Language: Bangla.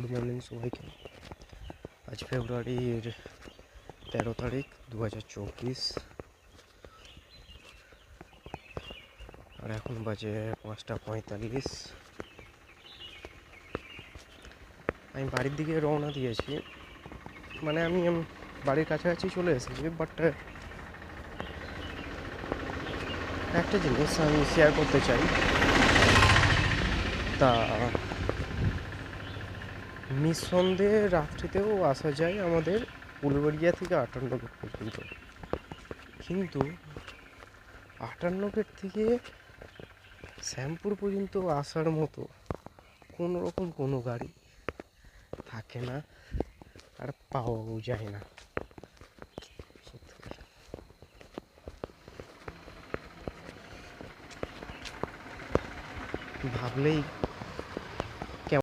গুড মর্নিং সবাইকে। আজ ফেব্রুয়ারির 13 তারিখ 2024, আর এখন বাজে 5:45। আমি বাড়ির দিকে রওনা দিয়েছি, মানে আমি বাড়ির কাছাকাছি চলে এসেছি। বাট একটা জিনিস আমি শেয়ার করতে চাই। তা নিঃসন্দেহে রাত্রিতেও আসা যায় আমাদের উলুবেড়িয়া থেকে 58 গেট পর্যন্ত, কিন্তু 58 গেট থেকে শ্যামপুর পর্যন্ত আসার মতো কোনো রকম কোনো গাড়ি থাকে না, আর পাওয়াও যায় না। ভাবলেই